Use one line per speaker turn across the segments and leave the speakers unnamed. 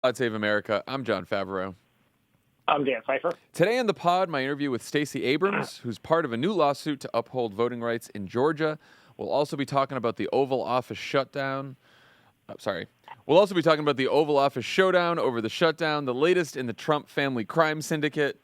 God Save America. I'm Jon Favreau.
I'm Dan Pfeiffer.
Today on the pod, my interview with Stacey Abrams, who's part of a new lawsuit to uphold voting rights in Georgia. We'll also be talking about the Oval Office shutdown. We'll also be talking about the Oval Office showdown over the shutdown, the latest in the Trump family crime syndicate,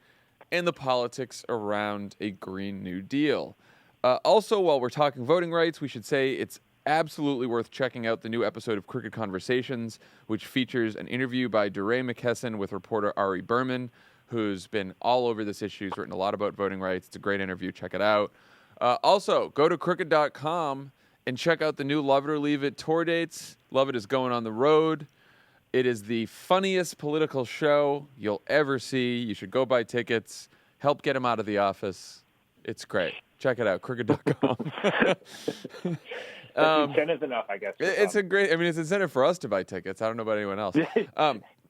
and the politics around a Green New Deal. Also, while we're talking voting rights, we should say it's absolutely worth checking out the new episode of Crooked Conversations, which features an interview by DeRay McKesson with reporter Ari Berman, who's been all over this issue. He's written a lot about voting rights. It's a great interview. Check it out. Also, go to crooked.com and check out the new Lovett or Leave It tour dates. Lovett is going on the road. It is the funniest political show you'll ever see. You should go buy tickets. Help get him out of the office. It's great. Check it out, crooked.com.
Incentive enough, I guess.
It's incentive for us to buy tickets. I don't know about anyone else.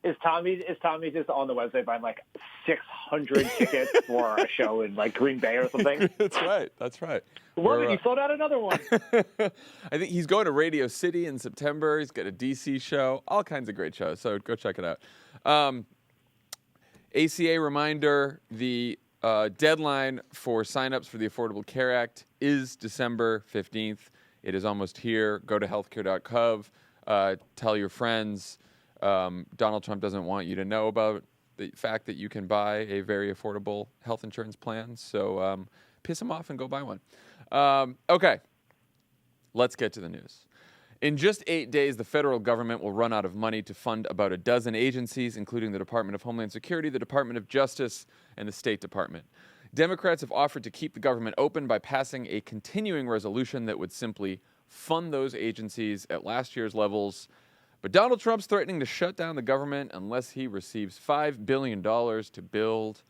Is Tommy just on the website buying like 600 tickets for a show in like Green Bay or something?
That's right.
Look, he sold out another one.
I think he's going to Radio City in September. He's got a DC show, all kinds of great shows. So go check it out. ACA reminder, the deadline for signups for the Affordable Care Act is December 15th. It is almost here. Go to healthcare.gov. Tell your friends. Donald Trump doesn't want you to know about the fact that you can buy a very affordable health insurance plan. So piss him off and go buy one. Okay, let's get to the news. In just 8 days, the federal government will run out of money to fund about a dozen agencies, including the Department of Homeland Security, the Department of Justice, and the State Department. Democrats have offered to keep the government open by passing a continuing resolution that would simply fund those agencies at last year's levels. But Donald Trump's threatening to shut down the government unless he receives $5 billion to build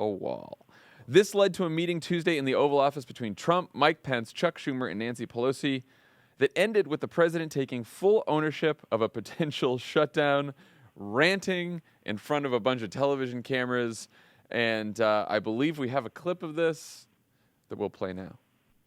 a wall. This led to a meeting Tuesday in the Oval Office between Trump, Mike Pence, Chuck Schumer, and Nancy Pelosi that ended with the president taking full ownership of a potential shutdown, ranting in front of a bunch of television cameras. And I believe we have a clip of this that we'll play now.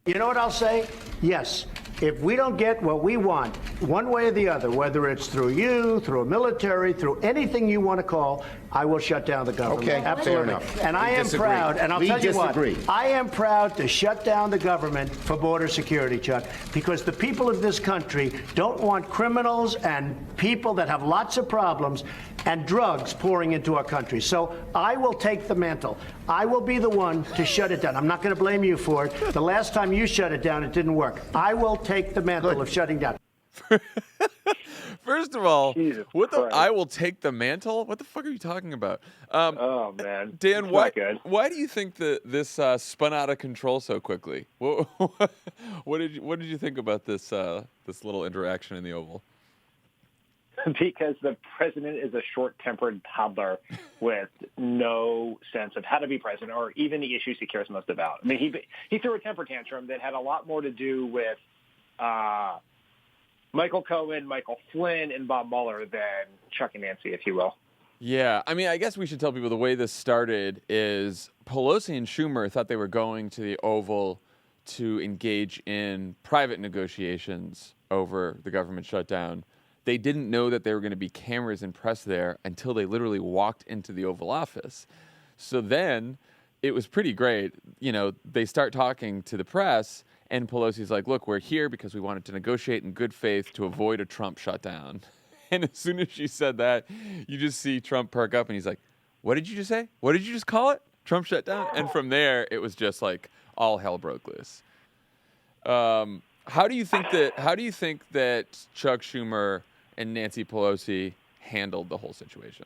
You know what I'll say? Yes. If we don't get what we want, one way or the other, whether it's through you, through a military, through anything you want to call, I will shut down the government.
Okay,
absolutely.
fair enough.
And I am proud, and I'll tell you what, I am proud to shut down the government for border security, Chuck, because the people of this country don't want criminals and people that have lots of problems and drugs pouring into our country. So I will take the mantle. I will be the one to shut it down. I'm not going to blame you for it. The last time you shut it down, it didn't work. I will take the mantle of shutting down.
First of all,
I
will take the mantle? What the fuck are you talking about?
Oh, man.
Dan, why do you think that this spun out of control so quickly? What did you think about this little interaction in the Oval?
Because the president is a short-tempered toddler with no sense of how to be president or even the issues he cares most about. I mean, he threw a temper tantrum that had a lot more to do with Michael Cohen, Michael Flynn, and Bob Mueller than Chuck and Nancy, if you will.
Yeah, I mean, I guess we should tell people the way this started is Pelosi and Schumer thought they were going to the Oval to engage in private negotiations over the government shutdown. They didn't know that there were going to be cameras and press there until they literally walked into the Oval Office. So then it was pretty great. You know, they start talking to the press, and Pelosi's like, look, we're here because we wanted to negotiate in good faith to avoid a Trump shutdown. And as soon as she said that, you just see Trump perk up, and he's like, what did you just say? What did you just call it? Trump shutdown? And from there, it was just like all hell broke loose. How do you think that Chuck Schumer and Nancy Pelosi handled the whole situation?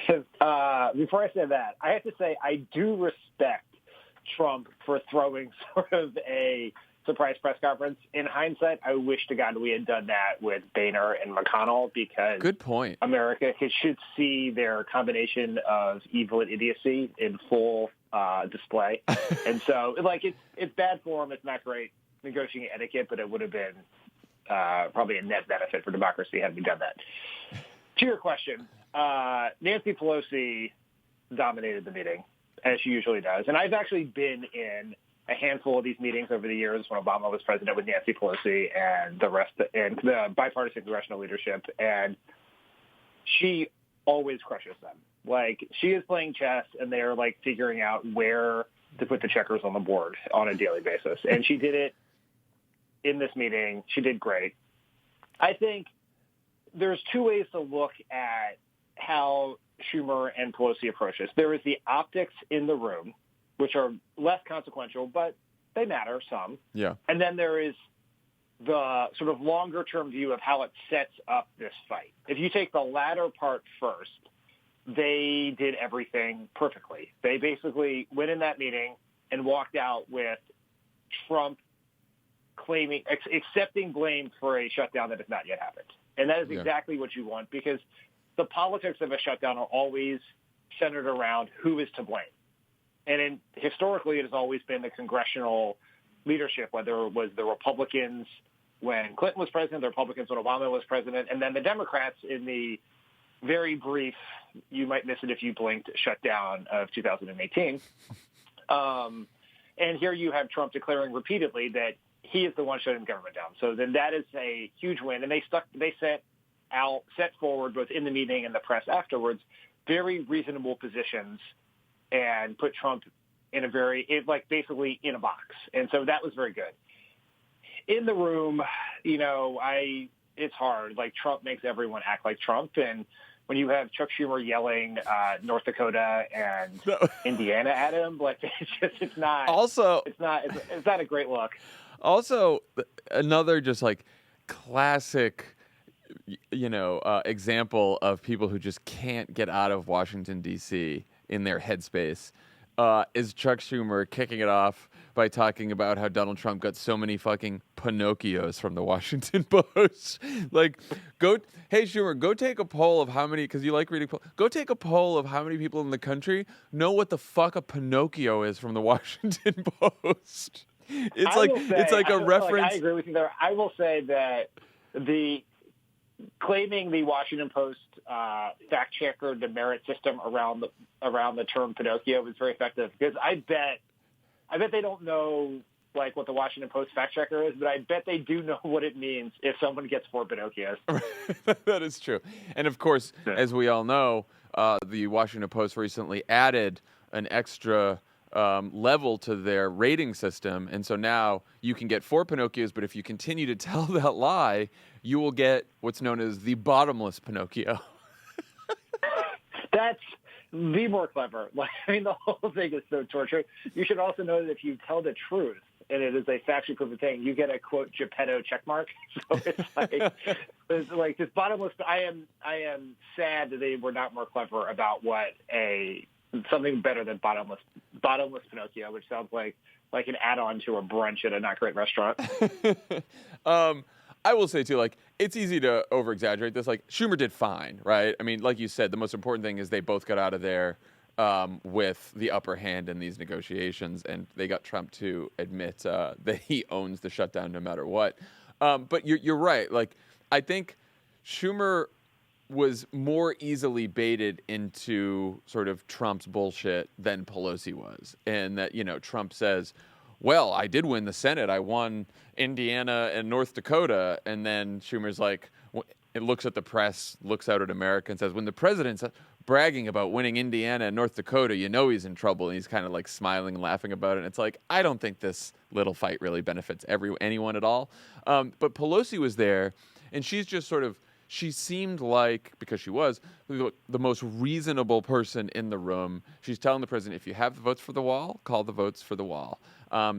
Before I say that, I have to say I do respect Trump for throwing sort of a surprise press conference. In hindsight, I wish to God we had done that with Boehner and McConnell because
good point.
America should see their combination of evil and idiocy in full display. And so, like, it's bad form. It's not great negotiating etiquette, but it would have been probably a net benefit for democracy had we done that. To your question, Nancy Pelosi dominated the meeting, as she usually does. And I've actually been in a handful of these meetings over the years when Obama was president with Nancy Pelosi and the bipartisan congressional leadership. And she always crushes them. Like, she is playing chess, and they're, like, figuring out where to put the checkers on the board on a daily basis. And she did it in this meeting. She did great. I think there's two ways to look at how Schumer and Pelosi approach this. There is the optics in the room, which are less consequential, but they matter some.
Yeah.
And then there is the sort of longer-term view of how it sets up this fight. If you take the latter part first, they did everything perfectly. They basically went in that meeting and walked out with Trump accepting blame for a shutdown that has not yet happened. And that is exactly what you want, because the politics of a shutdown are always centered around who is to blame. And historically, it has always been the congressional leadership, whether it was the Republicans when Clinton was president, the Republicans when Obama was president, and then the Democrats in the very brief, you might miss it if you blinked, shutdown of 2018. And here you have Trump declaring repeatedly that he is the one shutting the government down. So then that is a huge win. And they set forward, both in the meeting and the press afterwards, very reasonable positions and put Trump in basically in a box. And so that was very good. In the room, it's hard. Like, Trump makes everyone act like Trump. And when you have Chuck Schumer yelling North Dakota and Indiana at him, like, it's not a great look.
Also, another just like classic, example of people who just can't get out of Washington, D.C. in their headspace is Chuck Schumer kicking it off by talking about how Donald Trump got so many fucking Pinocchios from the Washington Post. Like, hey Schumer, go take a poll of how many, because you like reading polls, go take a poll of how many people in the country know what the fuck a Pinocchio is from the Washington Post. It's like a reference.
I agree with you there. I will say that claiming the Washington Post fact checker demerit system around the term Pinocchio was very effective, because I bet they don't know like what the Washington Post fact checker is, but I bet they do know what it means if someone gets 4 Pinocchios.
That is true. And of course, as we all know, the Washington Post recently added an extra level to their rating system. And so now you can get 4 Pinocchios, but if you continue to tell that lie, you will get what's known as the bottomless Pinocchio.
That's the more clever. Like, I mean, the whole thing is so torturing. You should also know that if you tell the truth and it is a factually proven thing, you get a quote Geppetto checkmark. So it's like this bottomless. I am sad that they were not more clever about something better than bottomless Pinocchio, which sounds like an add-on to a brunch at a not great restaurant.
I will say too, like, it's easy to over-exaggerate this. Like, Schumer did fine, right? I mean, like you said, the most important thing is they both got out of there with the upper hand in these negotiations, and they got Trump to admit that he owns the shutdown no matter what. But you're right. Like, I think Schumer was more easily baited into sort of Trump's bullshit than Pelosi was. And that, Trump says, well, I did win the Senate. I won Indiana and North Dakota. And then Schumer's like, it looks at the press, looks out at America and says, when the president's bragging about winning Indiana and North Dakota, he's in trouble. And he's kind of like smiling and laughing about it. And it's like, I don't think this little fight really benefits anyone at all. But Pelosi was there, and she's just sort of, she seemed like, because she was, the most reasonable person in the room. She's telling the president, if you have the votes for the wall, call the votes for the wall.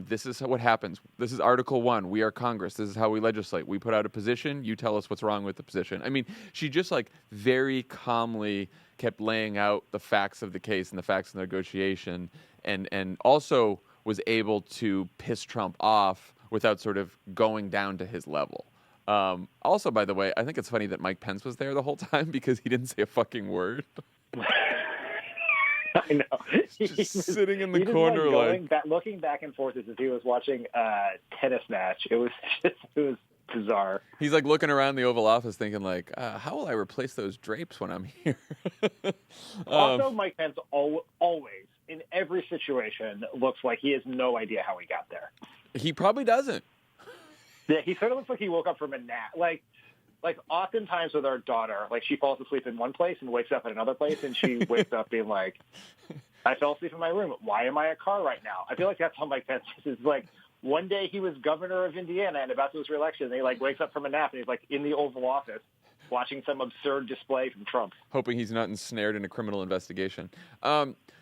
This is what happens. This is Article 1. We are Congress. This is how we legislate. We put out a position. You tell us what's wrong with the position. I mean, she just like very calmly kept laying out the facts of the case and the facts of the negotiation, and also was able to piss Trump off without sort of going down to his level. Also, by the way, I think it's funny that Mike Pence was there the whole time because he didn't say a fucking word.
I know.
Just sitting in the corner,
looking back and forth as if he was watching a tennis match. It was bizarre.
He's like looking around the Oval Office thinking like, how will I replace those drapes when I'm here?
Also, Mike Pence always, in every situation, looks like he has no idea how he got there.
He probably doesn't.
Yeah, he sort of looks like he woke up from a nap. Like like oftentimes with our daughter, like she falls asleep in one place and wakes up in another place, and she wakes up being like, I fell asleep in my room. Why am I a car right now? I feel like that's how Mike Pence is. Like one day he was governor of Indiana and about to his reelection, and he like wakes up from a nap and he's like in the Oval Office watching some absurd display from Trump.
Hoping he's not ensnared in a criminal investigation.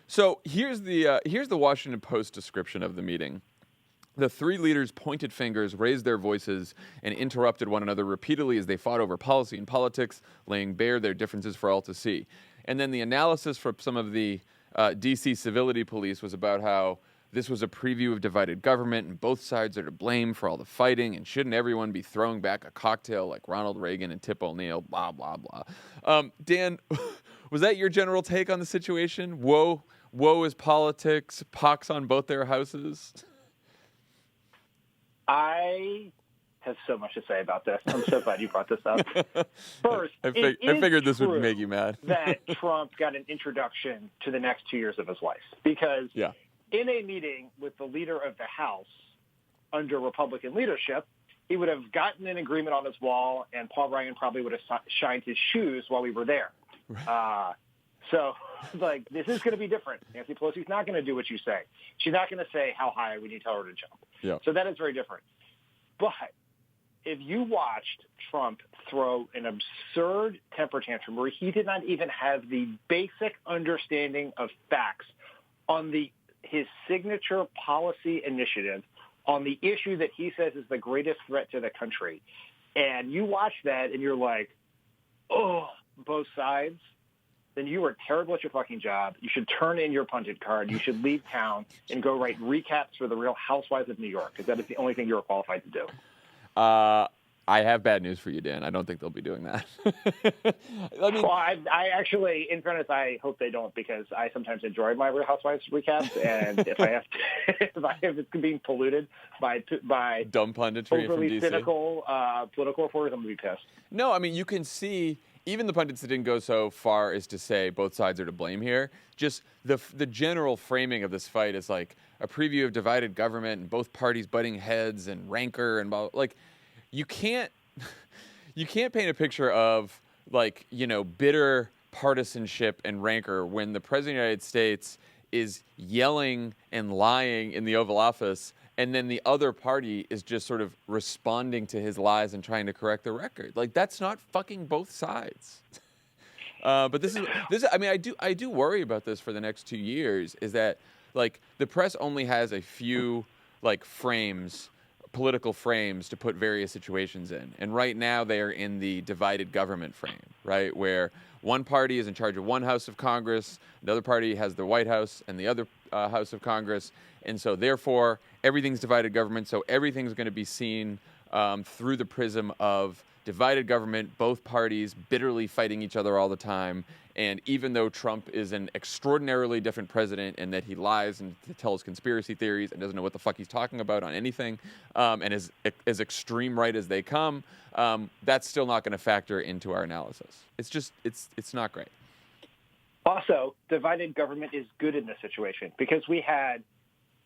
So here's the Washington Post description of the meeting. The three leaders pointed fingers, raised their voices, and interrupted one another repeatedly as they fought over policy and politics, laying bare their differences for all to see. And then the analysis from some of the D.C. civility police was about how this was a preview of divided government and both sides are to blame for all the fighting, and shouldn't everyone be throwing back a cocktail like Ronald Reagan and Tip O'Neill, blah, blah, blah. Dan, was that your general take on the situation? Woe is politics, pox on both their houses?
I have so much to say about this. I'm so glad you brought this up. First,
I figured this would make you mad.
That Trump got an introduction to the next 2 years of his life. Because in a meeting with the leader of the House under Republican leadership, he would have gotten an agreement on his wall, and Paul Ryan probably would have shined his shoes while we were there. So, like, this is going to be different. Nancy Pelosi's not going to do what you say. She's not going to say how high we need to tell her to jump.
Yeah.
So that is very different. But if you watched Trump throw an absurd temper tantrum where he did not even have the basic understanding of facts on his signature policy initiative on the issue that he says is the greatest threat to the country, and you watch that and you're like, oh, both sides, then you are terrible at your fucking job. You should turn in your pundit card. You should leave town and go write recaps for the Real Housewives of New York, because that is the only thing you're qualified to do.
I have bad news for you, Dan. I don't think they'll be doing that.
I actually, in fairness, I hope they don't, because I sometimes enjoy my Real Housewives recaps, and if it's being polluted by
dumb punditry
overly
from DC.
cynical political reporters, I'm going to be pissed.
No, I mean, you can see, even the pundits that didn't go so far as to say both sides are to blame here, just the general framing of this fight is like a preview of divided government and both parties butting heads and rancor and blah, like, you can't paint a picture of, like, you know, bitter partisanship and rancor when the president of the United States is yelling and lying in the Oval Office, and then the other party is just sort of responding to his lies and trying to correct the record. Like, that's not fucking both sides. But this is. I mean, I do worry about this for the next 2 years. Is that, like, the press only has a few, like, political frames to put various situations in. And right now they are in the divided government frame, right? Where one party is in charge of one House of Congress, another party has the White House and the other House of Congress. And so therefore everything's divided government. So everything's going to be seen through the prism of divided government, both parties bitterly fighting each other all the time. And even though Trump is an extraordinarily different president in that he lies and tells conspiracy theories and doesn't know what the fuck he's talking about on anything, and is as extreme right as they come, that's still not going to factor into our analysis. It's just, it's not great.
Also, divided government is good in this situation because we had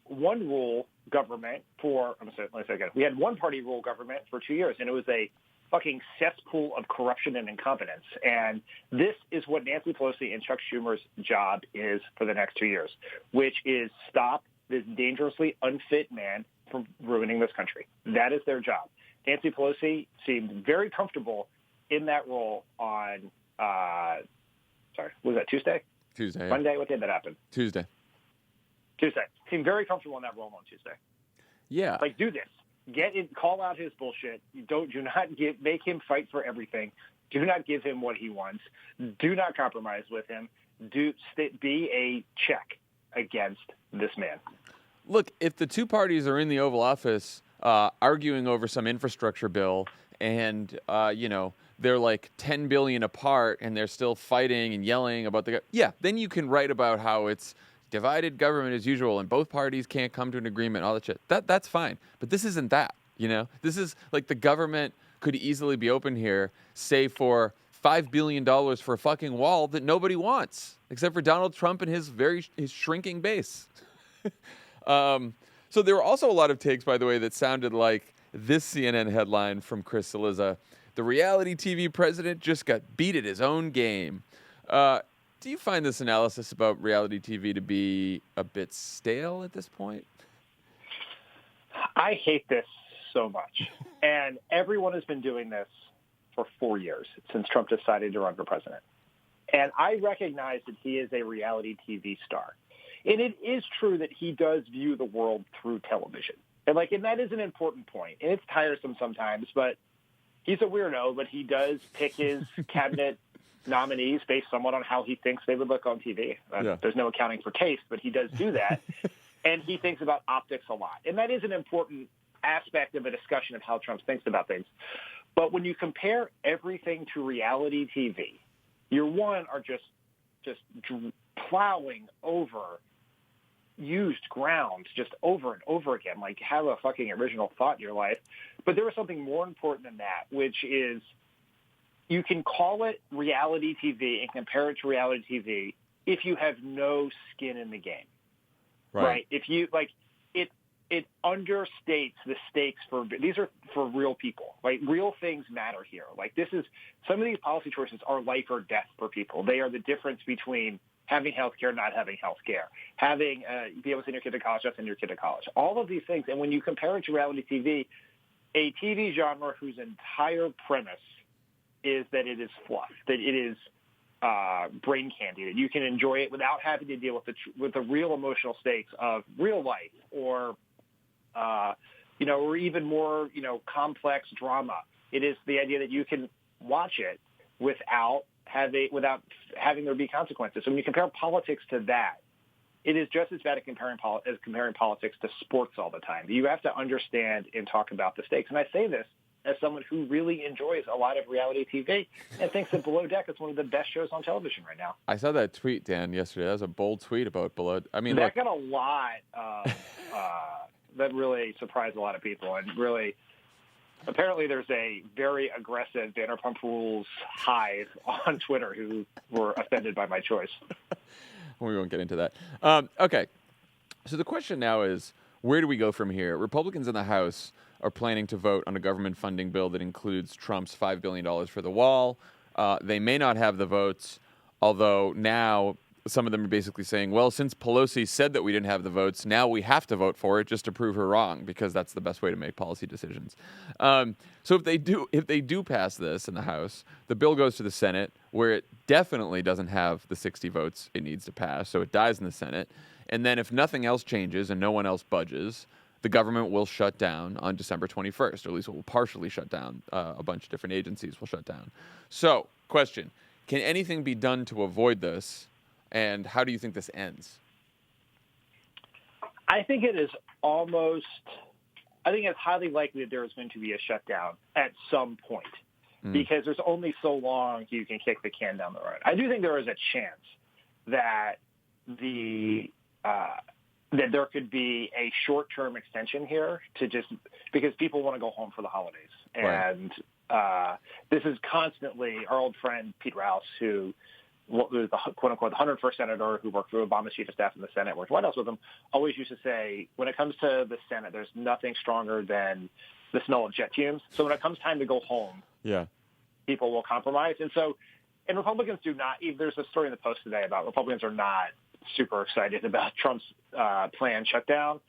one rule government we had one party rule government for 2 years, and it was a fucking cesspool of corruption and incompetence. And this is what Nancy Pelosi and Chuck Schumer's job is for the next 2 years, which is stop this dangerously unfit man from ruining this country. That is their job. Nancy Pelosi seemed very comfortable in that role on, was that Tuesday?
Tuesday. Yeah.
Monday? What day did that happen?
Tuesday.
Seemed very comfortable in that role on Tuesday.
Yeah.
Like, do this. Get in, call out his bullshit. Do not make him fight for everything. Do not give him what he wants. Do not compromise with him. Be a check against this man.
Look, if the two parties are in the Oval Office arguing over some infrastructure bill, and they're like $10 billion apart, and they're still fighting and yelling about then you can write about how it's divided government as usual, and both parties can't come to an agreement, all that shit. That's fine. But this isn't that, This is like the government could easily be open here, say for $5 billion for a fucking wall that nobody wants, except for Donald Trump and his shrinking base. So there were also a lot of takes, by the way, that sounded like this CNN headline from Chris Cillizza. The reality TV president just got beat at his own game. Do you find this analysis about reality TV to be a bit stale at this point?
I hate this so much. And everyone has been doing this for 4 years since Trump decided to run for president. And I recognize that he is a reality TV star. And it is true that he does view the world through television. And that is an important point. And it's tiresome sometimes, but he's a weirdo, but he does pick his cabinet nominees based somewhat on how he thinks they would look on TV. There's no accounting for taste, but he does do that. And he thinks about optics a lot. And that is an important aspect of a discussion of how Trump thinks about things. But when you compare everything to reality TV, you are just plowing over used ground just over and over again. Have a fucking original thought in your life. But there is something more important than that, which is you can call it reality TV and compare it to reality TV if you have no skin in the game. Right? If you it understates the stakes these are for real people. Real things matter here. Some of these policy choices are life or death for people. They are the difference between having health care, not having health care, having be able to send your kid to college, not send your kid to college. All of these things. And when you compare it to reality TV, a TV genre whose entire premise is that it is fluff, that it is brain candy, that you can enjoy it without having to deal with the real emotional stakes of real life or even more, complex drama. It is the idea that you can watch it without having there be consequences. So when you compare politics to that, it is just as bad as comparing politics to sports all the time. You have to understand and talk about the stakes. And I say this as someone who really enjoys a lot of reality TV and thinks that Below Deck is one of the best shows on television right now.
I saw that tweet, Dan, yesterday. That was a bold tweet about Below.
That got a lot. That really surprised a lot of people, and really, apparently, there's a very aggressive Vanderpump Rules hive on Twitter who were offended by my choice.
We won't get into that. Okay, so the question now is, where do we go from here? Republicans in the House are planning to vote on a government funding bill that includes Trump's $5 billion for the wall. They may not have the votes, although now some of them are basically saying, well, since Pelosi said that we didn't have the votes, now we have to vote for it just to prove her wrong, because that's the best way to make policy decisions. So if they do pass this in the House, the bill goes to the Senate, where it definitely doesn't have the 60 votes it needs to pass, so it dies in the Senate. And then if nothing else changes and no one else budges, the government will shut down on December 21st, or at least it will partially shut down. A bunch of different agencies will shut down. So, question, can anything be done to avoid this? And how do you think this ends?
I think it's highly likely that there is going to be a shutdown at some point because there's only so long you can kick the can down the road. I do think there is a chance that that there could be a short-term extension here because people want to go home for the holidays.
Right.
And this is constantly our old friend Pete Rouse, who was the quote-unquote 101st senator who worked for Obama's chief of staff in the Senate, worked White House with him, always used to say, when it comes to the Senate, there's nothing stronger than the smell of jet fumes. So when it comes time to go home, people will compromise. And Republicans do not. There's a story in the Post today about Republicans are not super excited about Trump's planned shutdown.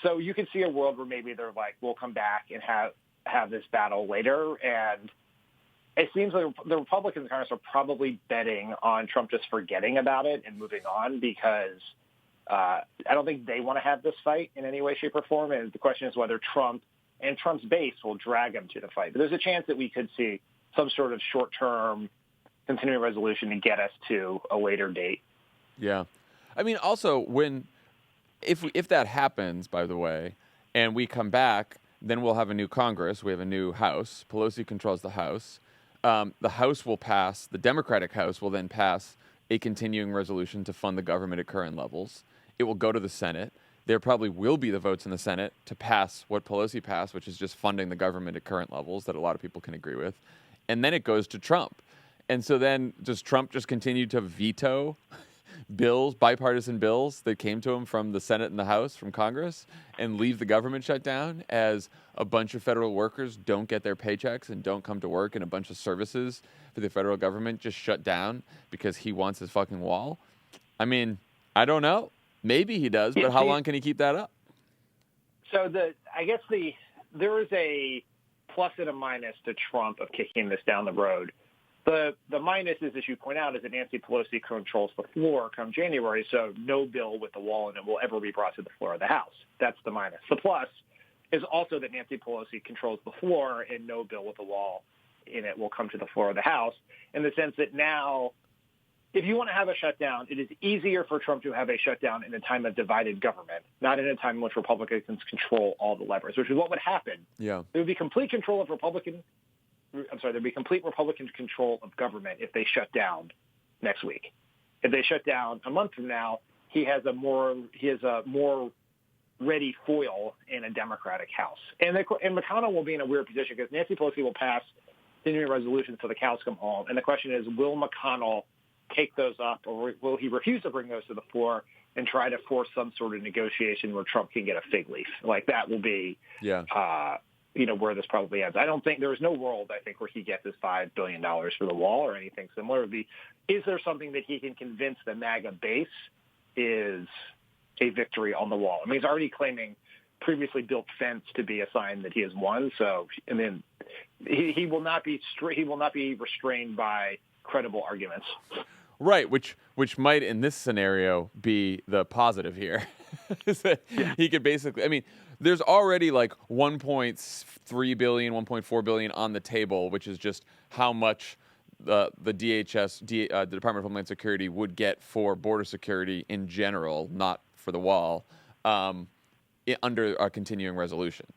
So you can see a world where maybe they're like, we'll come back and have this battle later. And it seems like the Republicans in Congress are probably betting on Trump just forgetting about it and moving on because I don't think they want to have this fight in any way, shape, or form. And the question is whether Trump and Trump's base will drag him to the fight. But there's a chance that we could see some sort of short-term continuing resolution to get us to a later date.
Yeah. I mean, also, if that happens, by the way, and we come back, then we'll have a new Congress. We have a new House. Pelosi controls the House. The House will pass, the Democratic House will then pass a continuing resolution to fund the government at current levels. It will go to the Senate. There probably will be the votes in the Senate to pass what Pelosi passed, which is just funding the government at current levels that a lot of people can agree with. And then it goes to Trump. And so then does Trump just continue to veto bills, bipartisan bills that came to him from the Senate and the House, from Congress, and leave the government shut down as a bunch of federal workers don't get their paychecks and don't come to work, and a bunch of services for the federal government just shut down because he wants his fucking wall? I mean, I don't know. Maybe he does, but how long can he keep that up?
So I guess there is a plus and a minus to Trump of kicking this down the road. The minus is, as you point out, is that Nancy Pelosi controls the floor come January, so no bill with the wall in it will ever be brought to the floor of the House. That's the minus. The plus is also that Nancy Pelosi controls the floor, and no bill with the wall in it will come to the floor of the House, in the sense that now, if you want to have a shutdown, it is easier for Trump to have a shutdown in a time of divided government, not in a time in which Republicans control all the levers, which is what would happen.
Yeah.
There would be complete control of there'd be complete Republican control of government if they shut down next week. If they shut down a month from now, he has a more ready foil in a Democratic House. And McConnell will be in a weird position because Nancy Pelosi will pass continuing resolutions till the cows come home. And the question is, will McConnell take those up, or will he refuse to bring those to the floor and try to force some sort of negotiation where Trump can get a fig leaf? Like, that will be, where this probably ends. I don't think there is no world, I think, where he gets his $5 billion for the wall or anything similar. It would be, is there something that he can convince the MAGA base is a victory on the wall? I mean, he's already claiming previously built fence to be a sign that he has won. So, and then he will not be restrained by credible arguments.
Right, which might in this scenario be the positive here. Is that he could basically, I mean, there's already like 1.3 billion, 1.4 billion on the table, which is just how much the DHS, the Department of Homeland Security, would get for border security in general, not for the wall, under a continuing resolution.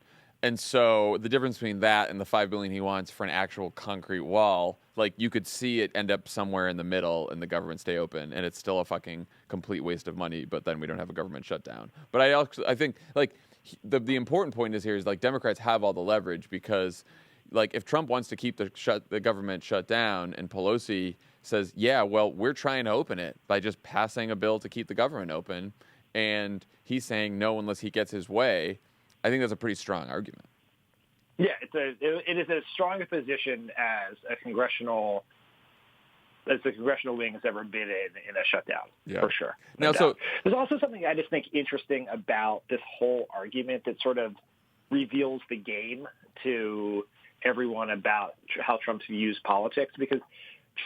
And so the difference between that and the $5 billion he wants for an actual concrete wall, like, you could see it end up somewhere in the middle and the government stay open, and it's still a fucking complete waste of money, but then we don't have a government shutdown. But I think, like, the important point is here is, like, Democrats have all the leverage because, like, if Trump wants to keep the government shut down and Pelosi says, yeah, well, we're trying to open it by just passing a bill to keep the government open, and he's saying no unless he gets his way, I think that's a pretty strong argument.
Yeah, it is as strong a position as the congressional wing has ever been in a shutdown, for sure.
Now, so
there's also something I just think interesting about this whole argument that sort of reveals the game to everyone about how Trump views politics, because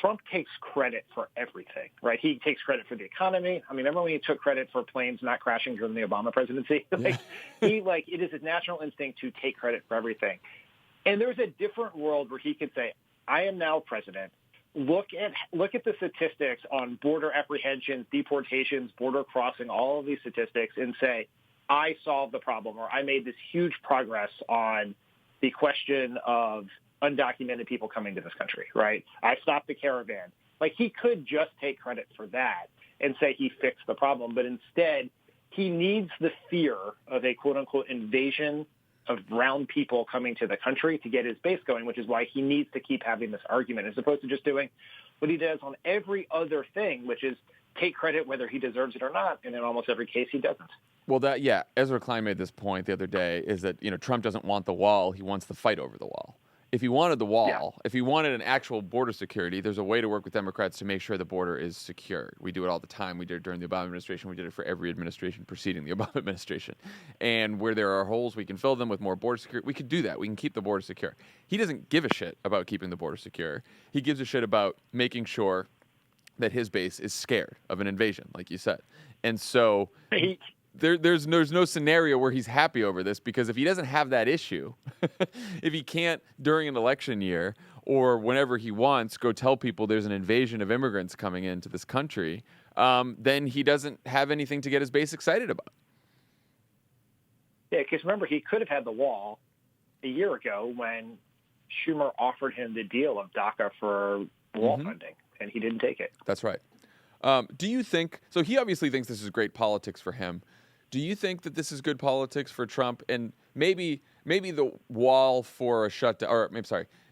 Trump takes credit for everything, right? He takes credit for the economy. I mean, remember when he took credit for planes not crashing during the Obama presidency? It is his natural instinct to take credit for everything. And there's a different world where he could say, I am now president. Look at the statistics on border apprehensions, deportations, border crossing, all of these statistics, and say, I solved the problem, or I made this huge progress on the question of undocumented people coming to this country, right? I stopped the caravan. Like, he could just take credit for that and say he fixed the problem, but instead he needs the fear of a quote-unquote invasion of brown people coming to the country to get his base going, which is why he needs to keep having this argument as opposed to just doing what he does on every other thing, which is take credit whether he deserves it or not, and in almost every case he doesn't.
Well, Ezra Klein made this point the other day, is that, Trump doesn't want the wall, he wants the fight over the wall. If he wanted the wall, if he wanted an actual border security, there's a way to work with Democrats to make sure the border is secured. We do it all the time. We did it during the Obama administration. We did it for every administration preceding the Obama administration. And where there are holes, we can fill them with more border security. We could do that. We can keep the border secure. He doesn't give a shit about keeping the border secure. He gives a shit about making sure that his base is scared of an invasion, like you said. And so there's no scenario where he's happy over this, because if he doesn't have that issue, if he can't during an election year or whenever he wants go tell people there's an invasion of immigrants coming into this country, then he doesn't have anything to get his base excited about.
Yeah, because remember, he could have had the wall a year ago when Schumer offered him the deal of DACA for wall funding, and he didn't take it.
That's right. Do you think, so he obviously thinks this is great politics for him. Do you think that this is good politics for Trump? And maybe the wall for a shutdown, or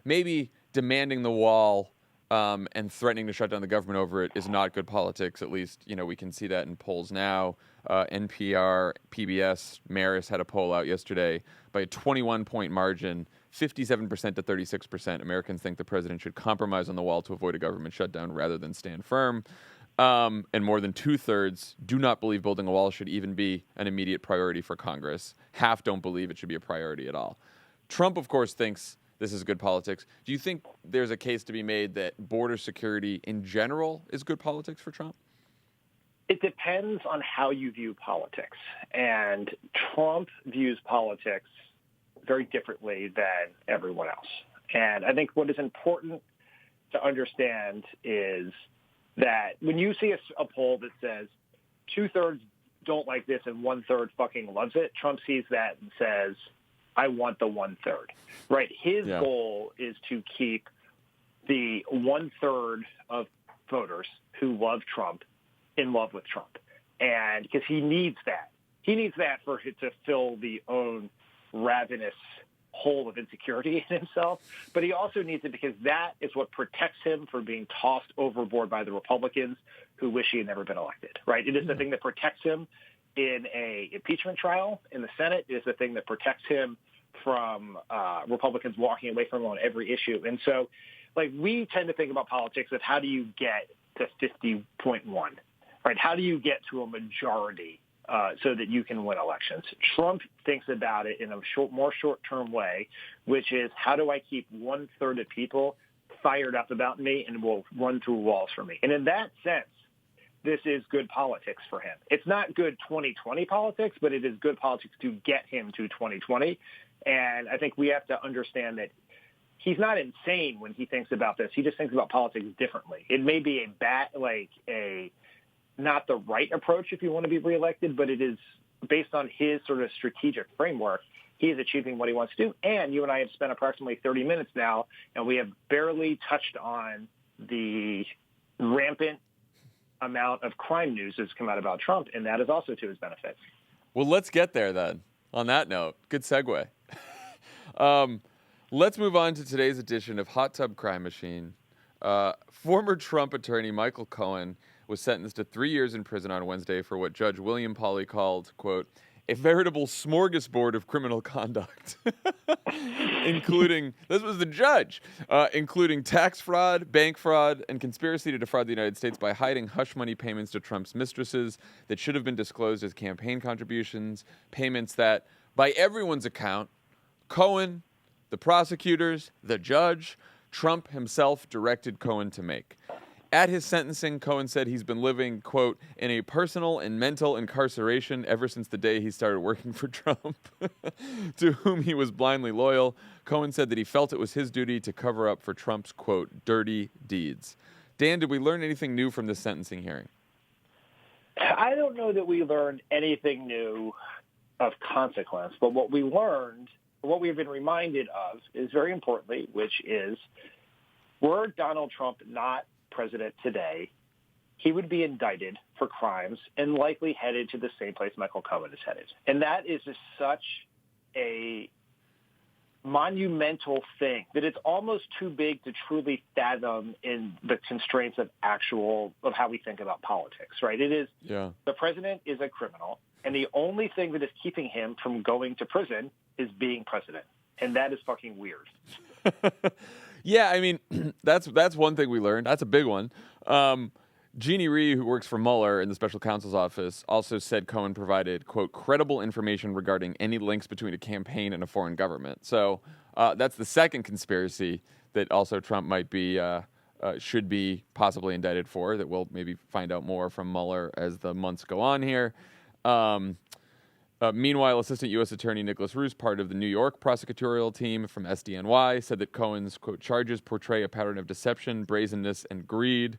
maybe demanding the wall and threatening to shut down the government over it is not good politics. At least, we can see that in polls now. NPR, PBS, Marist had a poll out yesterday by a 21-point margin, 57% to 36%. Americans think the president should compromise on the wall to avoid a government shutdown rather than stand firm. And more than 2/3 do not believe building a wall should even be an immediate priority for Congress. Half don't believe it should be a priority at all. Trump, of course, thinks this is good politics. Do you think there's a case to be made that border security in general is good politics for Trump?
It depends on how you view politics. And Trump views politics very differently than everyone else. And I think what is important to understand is that when you see a poll that says 2/3 don't like this and 1/3 fucking loves it, Trump sees that and says, I want the 1/3, right? His goal is to keep the 1/3 of voters who love Trump in love with Trump. And because he needs that. He needs that for it to fill the own ravenous hole of insecurity in himself. But he also needs it because that is what protects him from being tossed overboard by the Republicans who wish he had never been elected, right? It is the thing that protects him in a impeachment trial in the Senate. It is the thing that protects him from Republicans walking away from him on every issue. And so, we tend to think about politics of how do you get to 50.1, right? How do you get to a majority so that you can win elections? Trump thinks about it in a more short-term way, which is how do I keep 1/3 of people fired up about me and will run through walls for me? And in that sense, this is good politics for him. It's not good 2020 politics, but it is good politics to get him to 2020. And I think we have to understand that he's not insane when he thinks about this. He just thinks about politics differently. It may be not the right approach if you want to be reelected, but it is based on his sort of strategic framework. He is achieving what he wants to do. And you and I have spent approximately 30 minutes now, and we have barely touched on the rampant amount of crime news that's come out about Trump, and that is also to his benefit.
Well, let's get there then. On that note, good segue. Let's move on to today's edition of Hot Tub Crime Machine. Former Trump attorney Michael Cohen was sentenced to 3 years in prison on Wednesday for what Judge William Pauley called, quote, a veritable smorgasbord of criminal conduct, including, this was the judge, including tax fraud, bank fraud, and conspiracy to defraud the United States by hiding hush money payments to Trump's mistresses that should have been disclosed as campaign contributions, payments that, by everyone's account, Cohen, the prosecutors, the judge, Trump himself directed Cohen to make. At his sentencing, Cohen said he's been living, quote, in a personal and mental incarceration ever since the day he started working for Trump, to whom he was blindly loyal. Cohen said that he felt it was his duty to cover up for Trump's, quote, dirty deeds. Dan, did we learn anything new from this sentencing hearing?
I don't know that we learned anything new of consequence, but what we learned, what we've been reminded of is very importantly, which is, were Donald Trump not president today, he would be indicted for crimes and likely headed to the same place Michael Cohen is headed. And that is just such a monumental thing that it's almost too big to truly fathom in the constraints of how we think about politics, right? It is, the president is a criminal, and the only thing that is keeping him from going to prison is being president. And that is fucking weird.
Yeah, I mean, that's one thing we learned. That's a big one. Jeannie Rhee, who works for Mueller in the special counsel's office, also said Cohen provided, quote, credible information regarding any links between a campaign and a foreign government. So that's the second conspiracy that also Trump might be, should be possibly indicted for, that we'll maybe find out more from Mueller as the months go on here. Meanwhile, Assistant U.S. Attorney Nicholas Roos, part of the New York prosecutorial team from SDNY, said that Cohen's, quote, charges portray a pattern of deception, brazenness, and greed.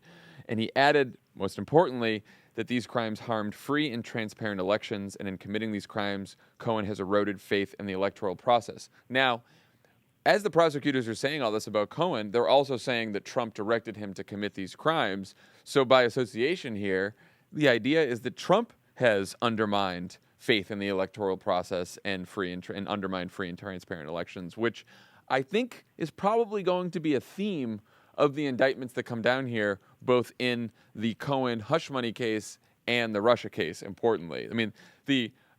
And he added, most importantly, that these crimes harmed free and transparent elections, and in committing these crimes, Cohen has eroded faith in the electoral process. Now, as the prosecutors are saying all this about Cohen, they're also saying that Trump directed him to commit these crimes. So by association here, the idea is that Trump has undermined faith in the electoral process and undermine free and transparent elections, which I think is probably going to be a theme of the indictments that come down here, both in the Cohen hush money case and the Russia case, importantly. I mean,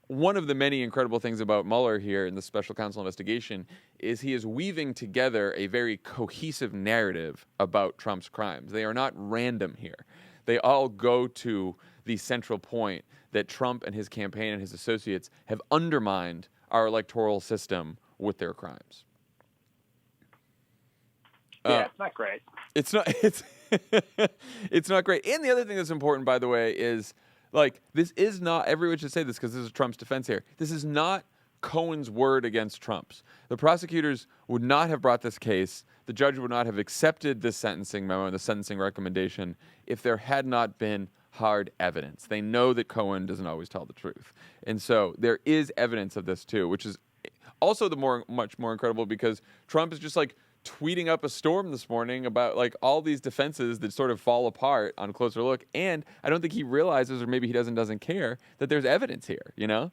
one of the many incredible things about Mueller here in the special counsel investigation is he is weaving together a very cohesive narrative about Trump's crimes. They are not random here. They all go to the central point that Trump and his campaign and his associates have undermined our electoral system with their crimes.
Yeah, it's not great.
It's not. It's not great. And the other thing that's important, by the way, is like this is not. Everyone should say this because this is Trump's defense here. This is not Cohen's word against Trump's. The prosecutors would not have brought this case. The judge would not have accepted this sentencing memo and the sentencing recommendation if there had not been hard evidence. They know that Cohen doesn't always tell the truth, and so there is evidence of this too, which is also much more incredible because Trump is just like tweeting up a storm this morning about like all these defenses that sort of fall apart on closer look. And I don't think he realizes, or maybe he doesn't care, that there's evidence here, you know?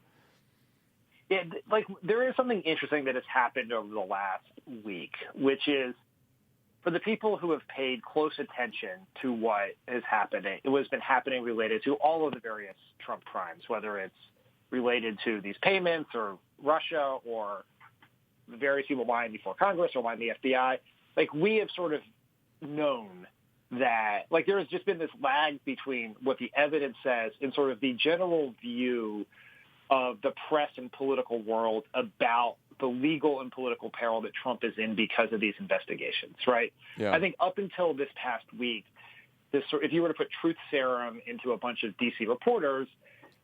Yeah, like there is something interesting that has happened over the last week, which is for the people who have paid close attention to what is happening, it has been happening related to all of the various Trump crimes, whether it's related to these payments or Russia or various people lying before Congress or lying to the FBI. Like, we have sort of known that, like, there has just been this lag between what the evidence says and sort of the general view of the press and political world about the legal and political peril that Trump is in because of these investigations, right?
Yeah.
I think up until this past week, if you were to put truth serum into a bunch of D.C. reporters,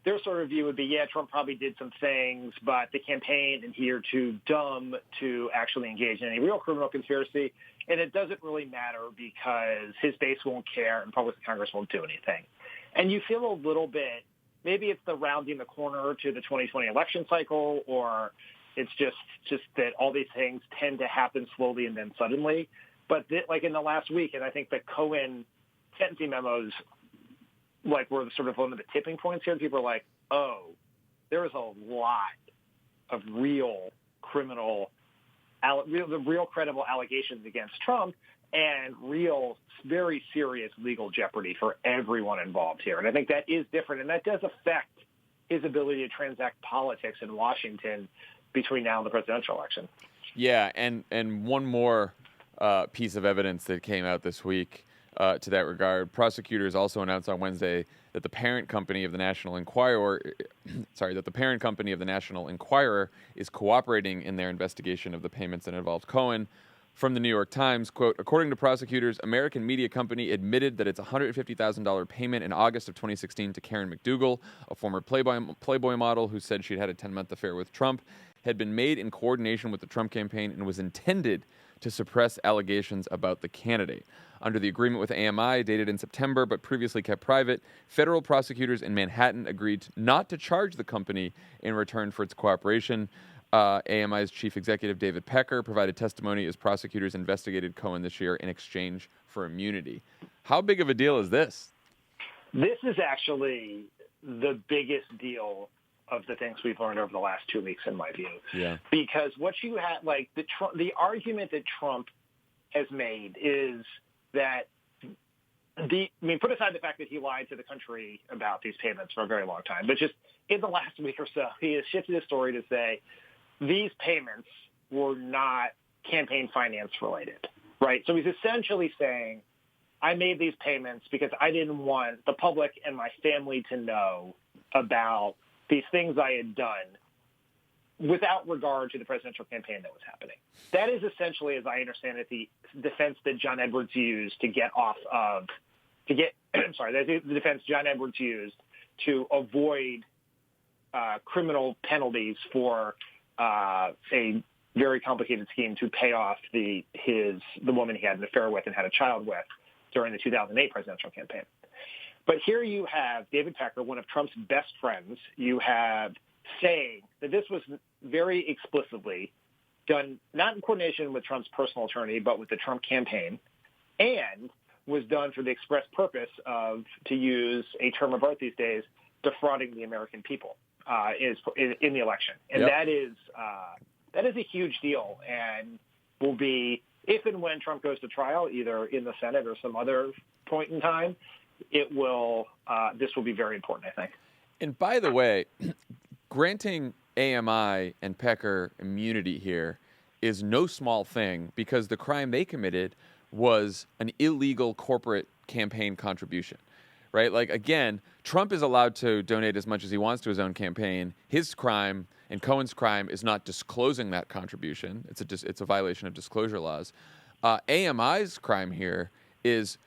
their sort of view would be, yeah, Trump probably did some things, but the campaign and he are too dumb to actually engage in any real criminal conspiracy, and it doesn't really matter because his base won't care and Republican Congress won't do anything. And you feel a little bit, maybe it's the rounding the corner to the 2020 election cycle, or it's just that all these things tend to happen slowly and then suddenly. But like in the last week, and I think the Cohen sentencing memos like were sort of one of the tipping points here. People are like, oh, there is a lot of real credible allegations against Trump and real, very serious legal jeopardy for everyone involved here. And I think that is different, and that does affect his ability to transact politics in Washington between now and the presidential election.
Yeah, and one more piece of evidence that came out this week to that regard. Prosecutors also announced on Wednesday that the parent company of the National Enquirer, is cooperating in their investigation of the payments that involved Cohen. From the New York Times, quote, according to prosecutors, American media company admitted that its $150,000 payment in August of 2016 to Karen McDougal, a former Playboy model who said she'd had a 10-month affair with Trump, had been made in coordination with the Trump campaign and was intended to suppress allegations about the candidate. Under the agreement with AMI, dated in September but previously kept private, federal prosecutors in Manhattan agreed not to charge the company in return for its cooperation. AMI's chief executive, David Pecker, provided testimony as prosecutors investigated Cohen this year in exchange for immunity. How big of a deal is this? This
is actually the biggest deal of the things we've learned over the last 2 weeks, in my view.
Yeah.
Because what you had, like the argument that Trump has made is that put aside the fact that he lied to the country about these payments for a very long time, but just in the last week or so, he has shifted his story to say these payments were not campaign finance related, right? So he's essentially saying, I made these payments because I didn't want the public and my family to know about these things I had done without regard to the presidential campaign that was happening. That is essentially, as I understand it, the defense that John Edwards used the defense John Edwards used to avoid criminal penalties for a very complicated scheme to pay off the woman he had an affair with and had a child with during the 2008 presidential campaign. But here you have David Pecker, one of Trump's best friends, you have saying that this was very explicitly done, not in coordination with Trump's personal attorney, but with the Trump campaign, and was done for the express purpose of, to use a term of art these days, defrauding the American people in the election. And that is a huge deal and will be if and when Trump goes to trial, either in the Senate or some other point in time, this will be very important, I think.
And by the way, granting AMI and Pecker immunity here is no small thing, because the crime they committed was an illegal corporate campaign contribution, right? Like, again, Trump is allowed to donate as much as he wants to his own campaign. His crime and Cohen's crime is not disclosing that contribution. It's a violation of disclosure laws. AMI's crime here is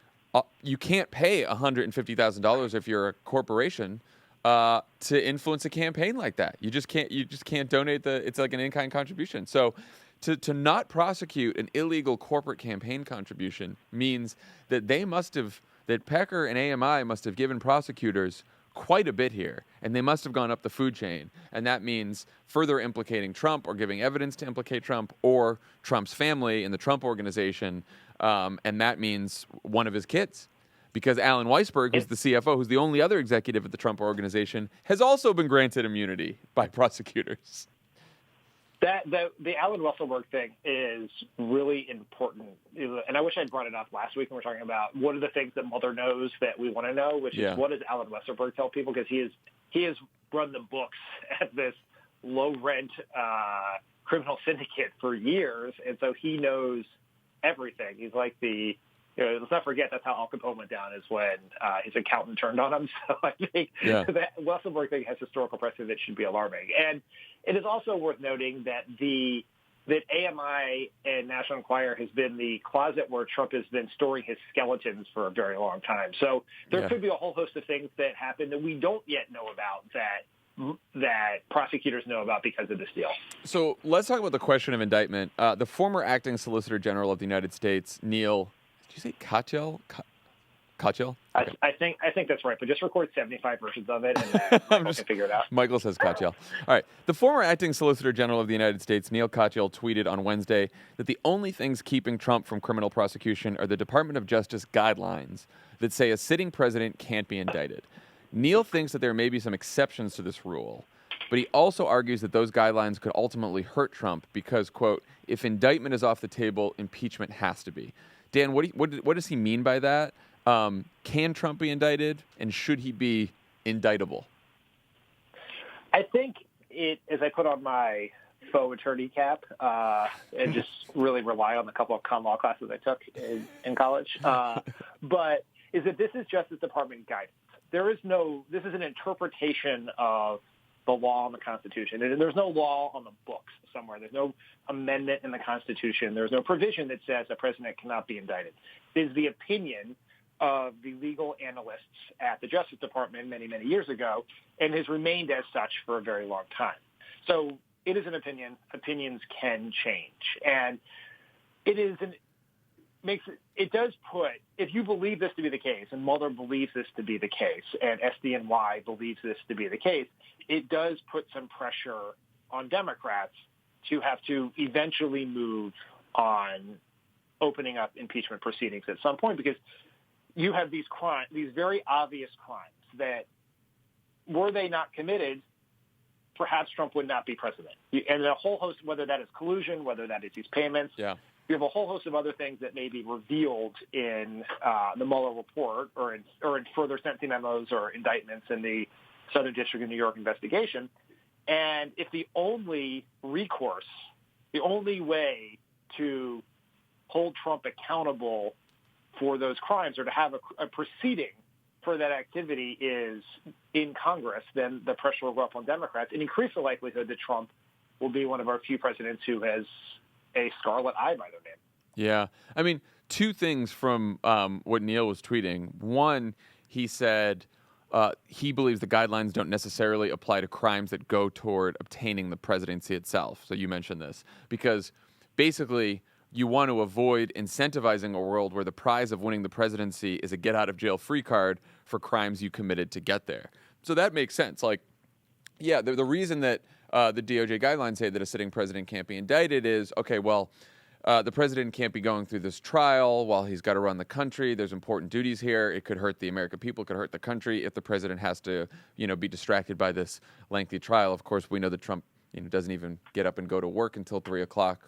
you can't pay $150,000 if you're a corporation to influence a campaign like that. You just can't donate it's like an in-kind contribution. So to not prosecute an illegal corporate campaign contribution means that that Pecker and AMI must have given prosecutors quite a bit here, and they must have gone up the food chain. And that means further implicating Trump, or giving evidence to implicate Trump, or Trump's family in the Trump organization. And that means one of his kids. Because Alan Weisberg, who's the CFO, who's the only other executive at the Trump organization, has also been granted immunity by prosecutors.
The Alan Weisselberg thing is really important, and I wish I'd brought it up last week when we were talking about what are the things that Mueller knows that we want to know, which is what does Alan Weisselberg tell people, because he has run the books at this low rent criminal syndicate for years, and so he knows everything. He's like let's not forget that's how Al Capone went down, is when his accountant turned on him. So I think that Weisselberg thing has historical precedent that should be alarming. And it is also worth noting that that AMI and National Enquirer has been the closet where Trump has been storing his skeletons for a very long time. So there could be a whole host of things that happen that we don't yet know about that prosecutors know about because of this deal.
So let's talk about the question of indictment. The former acting Solicitor General of the United States, Neil, did you say Katyal? Katyal? Okay.
I think that's right, but just record 75 versions of it, and then Michael can figure it out.
Michael says Katyal. All right. The former acting Solicitor General of the United States, Neil Katyal, tweeted on Wednesday that the only things keeping Trump from criminal prosecution are the Department of Justice guidelines that say a sitting president can't be indicted. Neil thinks that there may be some exceptions to this rule, but he also argues that those guidelines could ultimately hurt Trump because, quote, if indictment is off the table, impeachment has to be. Dan, what does he mean by that? Can Trump be indicted, and should he be indictable?
I think as I put on my faux attorney cap and just really rely on the couple of common law classes I took in college, but is that this is Justice Department guidance. This is an interpretation of the law and the Constitution. And there's no law on the books somewhere. There's no amendment in the Constitution. There's no provision that says a president cannot be indicted. It is the opinion of the legal analysts at the Justice Department many, many years ago, and has remained as such for a very long time. So it is an opinion. Opinions can change. And it does put, if you believe this to be the case, and Mueller believes this to be the case, and SDNY believes this to be the case, it does put some pressure on Democrats to have to eventually move on opening up impeachment proceedings at some point, because you have these crimes, these very obvious crimes that, were they not committed, perhaps Trump would not be president. And a whole host, whether that is collusion, whether that is these payments, you have a whole host of other things that may be revealed in the Mueller report or in further sentencing memos or indictments in the Southern District of New York investigation. And if the only recourse, the only way to hold Trump accountable for those crimes or to have a proceeding for that activity is in Congress, then the pressure will go up on Democrats and increase the likelihood that Trump will be one of our few presidents who has a scarlet eye by their name.
Yeah. I mean, two things from what Neil was tweeting. One, he said he believes the guidelines don't necessarily apply to crimes that go toward obtaining the presidency itself. So you mentioned this. Because basically, you want to avoid incentivizing a world where the prize of winning the presidency is a get-out-of-jail-free card for crimes you committed to get there. So that makes sense. Like, yeah, the reason that the DOJ guidelines say that a sitting president can't be indicted is, okay, well, the president can't be going through this trial while he's got to run the country. There's important duties here. It could hurt the American people. It could hurt the country if the president has to, be distracted by this lengthy trial. Of course, we know that Trump, doesn't even get up and go to work until 3 o'clock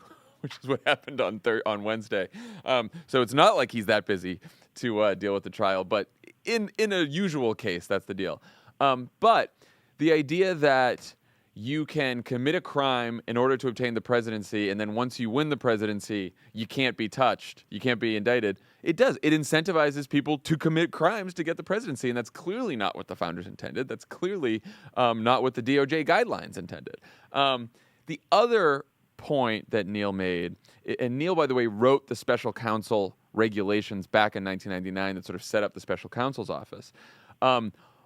which is what happened on Wednesday. So it's not like he's that busy to deal with the trial, but in a usual case, that's the deal. But the idea that you can commit a crime in order to obtain the presidency, and then once you win the presidency, you can't be touched, you can't be indicted. It does. It incentivizes people to commit crimes to get the presidency, and that's clearly not what the founders intended. That's clearly not what the DOJ guidelines intended. The other point that Neil made, and Neil, by the way, wrote the special counsel regulations back in 1999 that sort of set up the special counsel's office.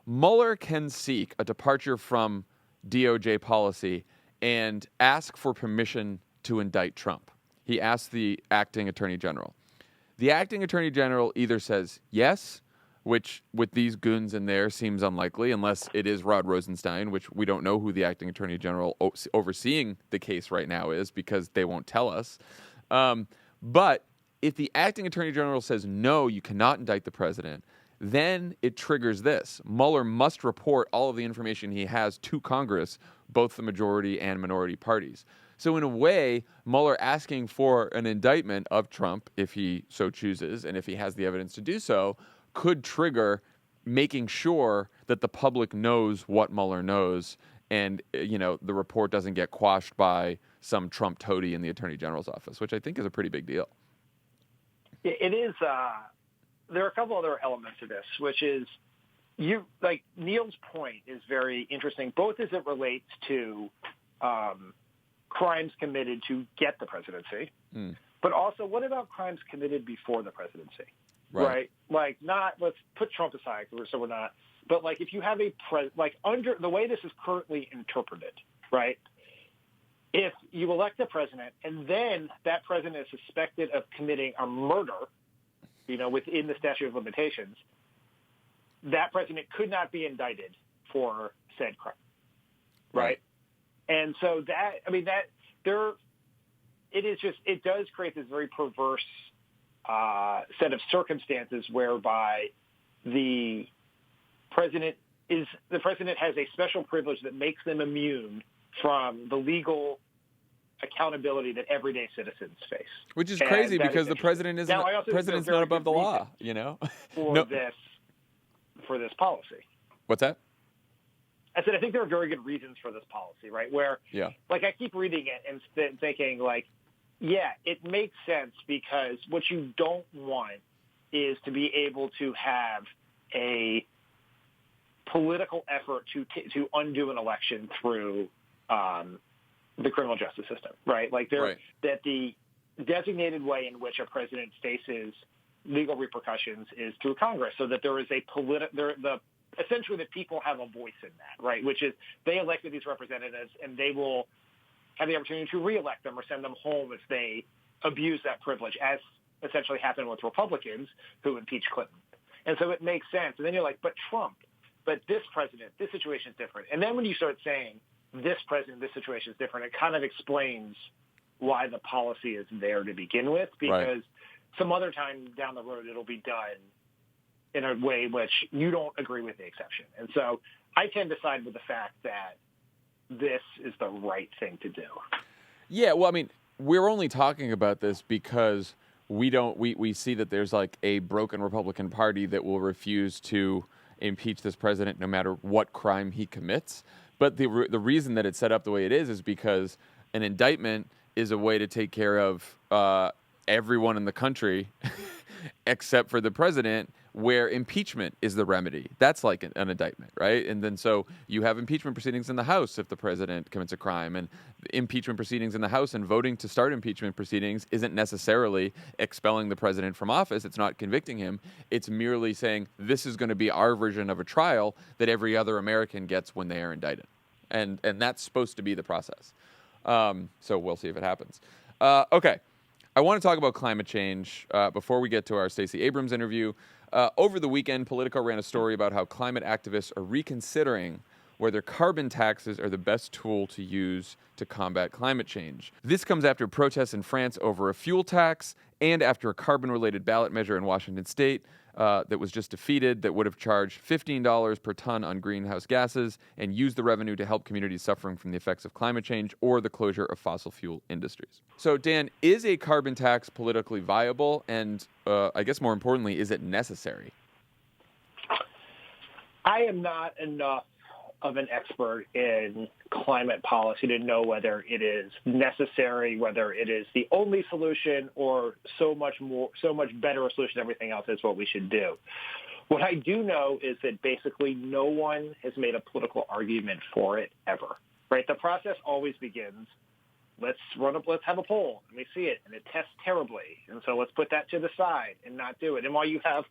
Mueller can seek a departure from DOJ policy and ask for permission to indict Trump. He asked the acting attorney general. The acting attorney general either says yes, which with these goons in there seems unlikely unless it is Rod Rosenstein, which we don't know who the acting attorney general overseeing the case right now is because they won't tell us. But if the acting attorney general says no, you cannot indict the president, then it triggers this. Mueller must report all of the information he has to Congress, both the majority and minority parties. So in a way, Mueller asking for an indictment of Trump, if he so chooses, and if he has the evidence to do so, could trigger making sure that the public knows what Mueller knows and, the report doesn't get quashed by some Trump toady in the attorney general's office, which I think is a pretty big deal.
It is. There are a couple other elements to this, which is Neil's point is very interesting, both as it relates to crimes committed to get the presidency, but also what about crimes committed before the presidency, right? Like, not, let's put Trump aside, so we're not, but like if you have under the way this is currently interpreted, right? If you elect a president and then that president is suspected of committing a murder, within the statute of limitations, that president could not be indicted for said crime, right? And so it does create this very perverse set of circumstances whereby the president has a special privilege that makes them immune from the legal accountability that everyday citizens face.
Which is crazy because the president isn't. President's not above the law,
For this policy.
What's that?
I said I think there are very good reasons for this policy, right? Where, I keep reading it and thinking, it makes sense because what you don't want is to be able to have a political effort to undo an election through the criminal justice system, right? That the designated way in which a president faces legal repercussions is through Congress, so that there is essentially the people have a voice in that, right? Which is they elected these representatives and they will have the opportunity to reelect them or send them home if they abuse that privilege, as essentially happened with Republicans who impeached Clinton. And so it makes sense. And then you're like, but Trump, but this president, this situation is different. And then when you start saying this president, this situation is different, it kind of explains why the policy is there to begin with, because some other time down the road it'll be done in a way which you don't agree with the exception. And so I tend to side with the fact that this is the right thing to do.
Yeah, well, I mean, we're only talking about this because we see that there's like a broken Republican Party that will refuse to impeach this president no matter what crime he commits. But the reason that it's set up the way it is because an indictment is a way to take care of everyone in the country except for the president, where impeachment is the remedy. That's like an indictment, right? And then so you have impeachment proceedings in the House if the president commits a crime, and impeachment proceedings in the House and voting to start impeachment proceedings isn't necessarily expelling the president from office. It's not convicting him. It's merely saying this is going to be our version of a trial that every other American gets when they are indicted. And that's supposed to be the process. So we'll see if it happens. Okay. I want to talk about climate change before we get to our Stacey Abrams interview. Over the weekend, Politico ran a story about how climate activists are reconsidering whether carbon taxes are the best tool to use to combat climate change. This comes after protests in France over a fuel tax and after a carbon-related ballot measure in Washington state that was just defeated that would have charged $15 per ton on greenhouse gases and used the revenue to help communities suffering from the effects of climate change or the closure of fossil fuel industries. So, Dan, is a carbon tax politically viable? And I guess more importantly, is it necessary?
I am not enough of an expert in climate policy to know whether it is necessary, whether it is the only solution, or so much better a solution than everything else is what we should do. What I do know is that basically no one has made a political argument for it ever. Right? The process always begins. Let's have a poll and we see it and it tests terribly, and so let's put that to the side and not do it. And while you have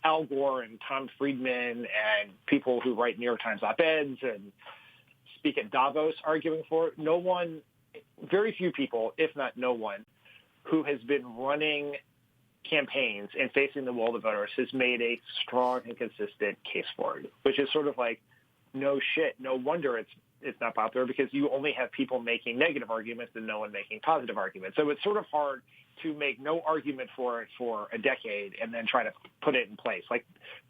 Al Gore and Tom Friedman and people who write New York Times op-eds and speak at Davos arguing for it, very few people, if not no one, who has been running campaigns and facing the will of the voters has made a strong and consistent case for it, which is sort of no shit. No wonder it's not popular, because you only have people making negative arguments and no one making positive arguments. So it's sort of hard to make no argument for it for a decade and then try to put it in place.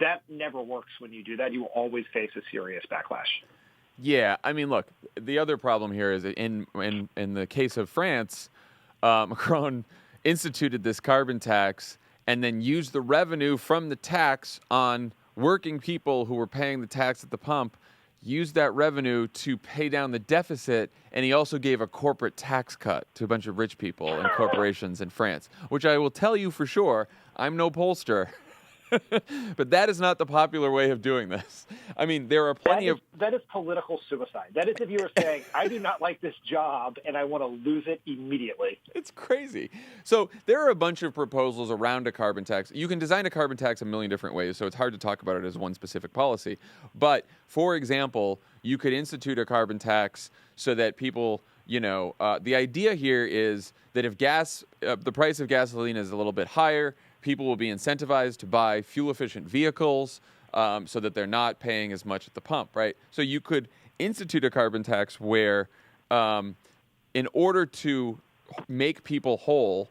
That never works when you do that. You will always face a serious backlash.
Yeah, I mean, look, the other problem here is that in the case of France, Macron instituted this carbon tax and then used the revenue from the tax on working people who were paying the tax at the pump, used that revenue to pay down the deficit, and he also gave a corporate tax cut to a bunch of rich people and corporations in France, which I will tell you for sure, I'm no pollster, but that is not the popular way of doing this. I mean, there are plenty of...
That is political suicide. That is if you were saying, I do not like this job and I want to lose it immediately.
It's crazy. So there are a bunch of proposals around a carbon tax. You can design a carbon tax a million different ways, so it's hard to talk about it as one specific policy. But, for example, you could institute a carbon tax so that people... the idea here is that if the price of gasoline is a little bit higher, people will be incentivized to buy fuel-efficient vehicles so that they're not paying as much at the pump, right? So you could institute a carbon tax where, in order to make people whole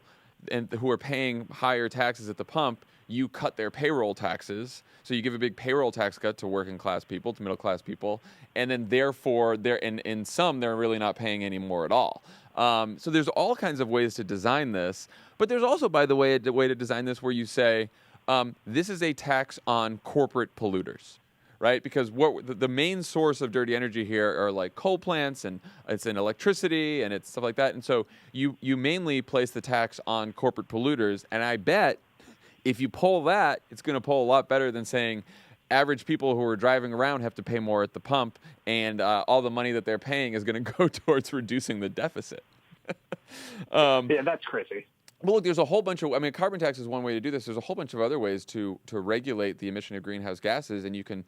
and who are paying higher taxes at the pump, you cut their payroll taxes. So you give a big payroll tax cut to working-class people, to middle-class people, and then therefore, in some, they're really not paying any more at all. So there's all kinds of ways to design this. But there's also, by the way, a way to design this where you say, this is a tax on corporate polluters, right? Because the main source of dirty energy here are coal plants, and it's in electricity, and it's stuff like that. And so you mainly place the tax on corporate polluters. And I bet if you poll that, it's going to poll a lot better than saying average people who are driving around have to pay more at the pump, and all the money that they're paying is going to go towards reducing the deficit.
Yeah, that's crazy.
Well, look, there's a whole bunch of, carbon tax is one way to do this. There's a whole bunch of other ways to regulate the emission of greenhouse gases, and you can,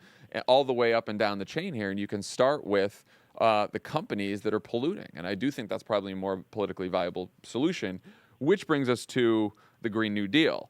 all the way up and down the chain here, and you can start with the companies that are polluting. And I do think that's probably a more politically viable solution, which brings us to the Green New Deal.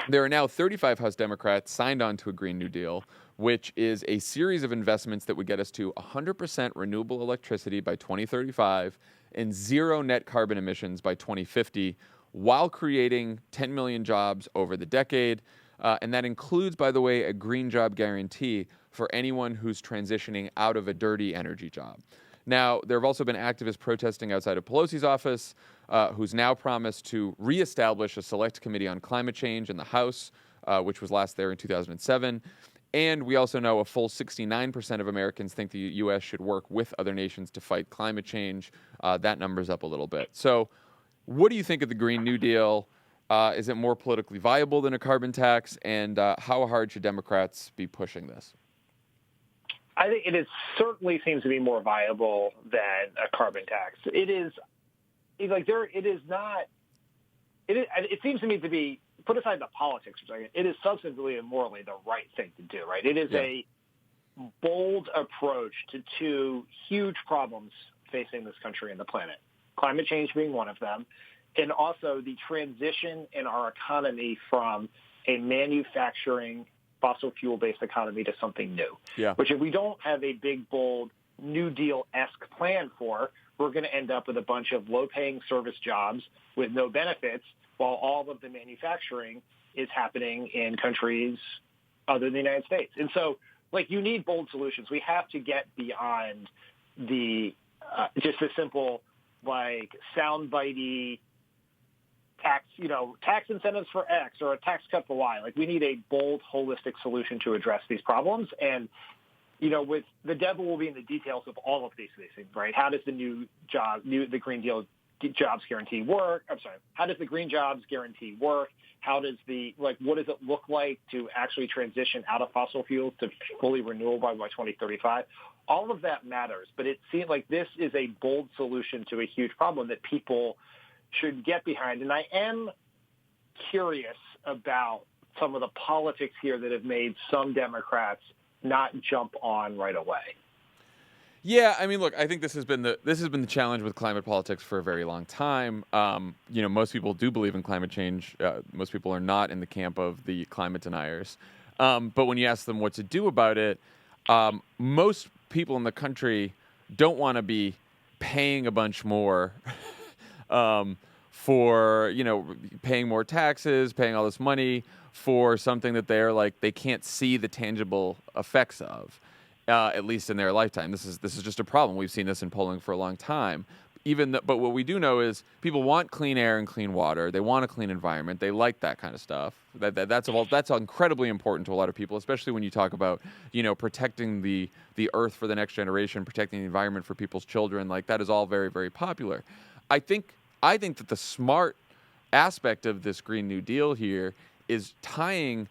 There are now 35 House Democrats signed on to a Green New Deal, which is a series of investments that would get us to 100% renewable electricity by 2035 and zero net carbon emissions by 2050, while creating 10 million jobs over the decade. And that includes, by the way, a green job guarantee for anyone who's transitioning out of a dirty energy job. Now, there have also been activists protesting outside of Pelosi's office, who's now promised to reestablish a select committee on climate change in the House, which was last there in 2007. And we also know a full 69% of Americans think the U.S. should work with other nations to fight climate change. That number's up a little bit. So what do you think of the Green New Deal? Is it more politically viable than a carbon tax? And how hard should Democrats be pushing this?
I think it certainly seems to be more viable than a carbon tax. It seems to me to be, put aside the politics for a second, it is substantively and morally the right thing to do, right? It is a bold approach to two huge problems facing this country and the planet, climate change being one of them, and also the transition in our economy from a manufacturing fossil fuel-based economy to something new.
Yeah.
Which if we don't have a big, bold, New Deal-esque plan for, we're going to end up with a bunch of low-paying service jobs with no benefits, while all of the manufacturing is happening in countries other than the United States. And so, you need bold solutions. We have to get beyond the just the simple, soundbitey tax incentives for X or a tax cut for Y. We need a bold, holistic solution to address these problems. And, with the devil will be in the details of all of these things, right? How does the the Green Deal jobs guarantee work? I'm sorry. How does the green jobs guarantee work? How does what does it look like to actually transition out of fossil fuels to fully renewable by 2035? All of that matters, but it seems like this is a bold solution to a huge problem that people should get behind. And I am curious about some of the politics here that have made some Democrats not jump on right away.
Yeah, I mean, look, I think this has been the challenge with climate politics for a very long time. Most people do believe in climate change. Most people are not in the camp of the climate deniers. But when you ask them what to do about it, most people in the country don't want to be paying a bunch more for, paying more taxes, paying all this money for something that they can't see the tangible effects of. At least in their lifetime. This is just a problem. We've seen this in polling for a long time. But what we do know is people want clean air and clean water. They want a clean environment. They like that kind of stuff. That's incredibly important to a lot of people, especially when you talk about protecting the earth for the next generation, protecting the environment for people's children. That is all very, very popular. I think that the smart aspect of this Green New Deal here is tying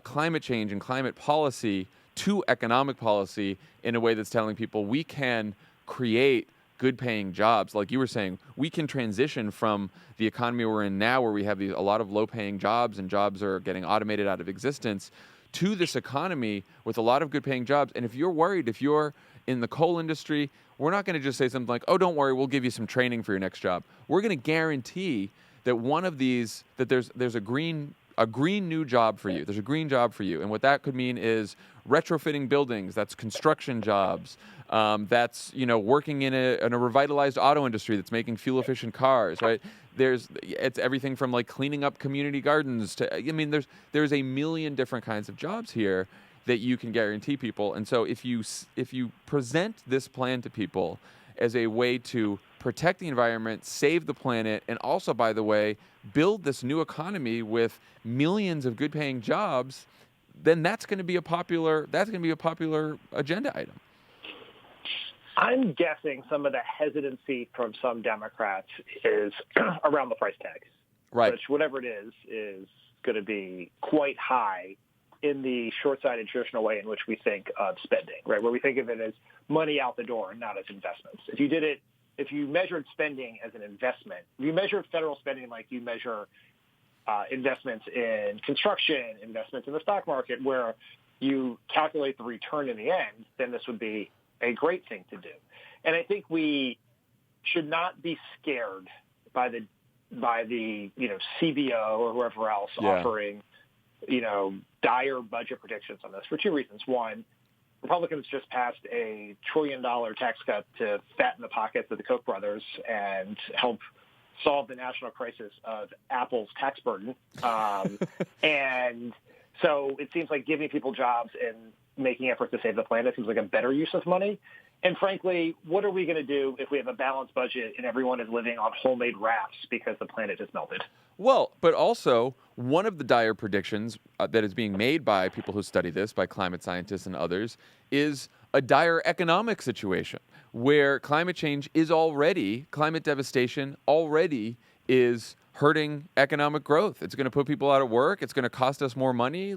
climate change and climate policy to economic policy in a way that's telling people we can create good-paying jobs. Like you were saying, we can transition from the economy we're in now, where we have a lot of low-paying jobs and jobs are getting automated out of existence, to this economy with a lot of good-paying jobs. And if you're worried, if you're in the coal industry, we're not going to just say something like, oh, don't worry, we'll give you some training for your next job. We're going to guarantee that one of these, that there's a green new job for you. There's a green job for you. And what that could mean is retrofitting buildings. That's construction jobs. That's, working in a revitalized auto industry that's making fuel efficient cars, right? It's everything from cleaning up community gardens to, there's a million different kinds of jobs here that you can guarantee people. And so if you present this plan to people as a way to protect the environment, save the planet, and also, by the way, build this new economy with millions of good-paying jobs, then that's going to be a popular agenda item.
I'm guessing some of the hesitancy from some Democrats is around the price tag,
right?
Which, whatever it is going to be quite high in the short-sighted traditional way in which we think of spending, right? Where we think of it as money out the door and not as investments. If you measured spending as an investment, if you measured federal spending like you measure investments in construction, investments in the stock market, where you calculate the return in the end, then this would be a great thing to do. And I think we should not be scared by the CBO or whoever else offering dire budget predictions on this for two reasons. One, Republicans just passed a $1 trillion tax cut to fatten the pockets of the Koch brothers and help solve the national crisis of Apple's tax burden. And so it seems like giving people jobs and making efforts to save the planet seems like a better use of money. And frankly, what are we going to do if we have a balanced budget and everyone is living on homemade rafts because the planet has melted?
Well, but also one of the dire predictions that is being made by people who study this, by climate scientists and others, is a dire economic situation where climate devastation already is hurting economic growth. It's going to put people out of work. It's going to cost us more money.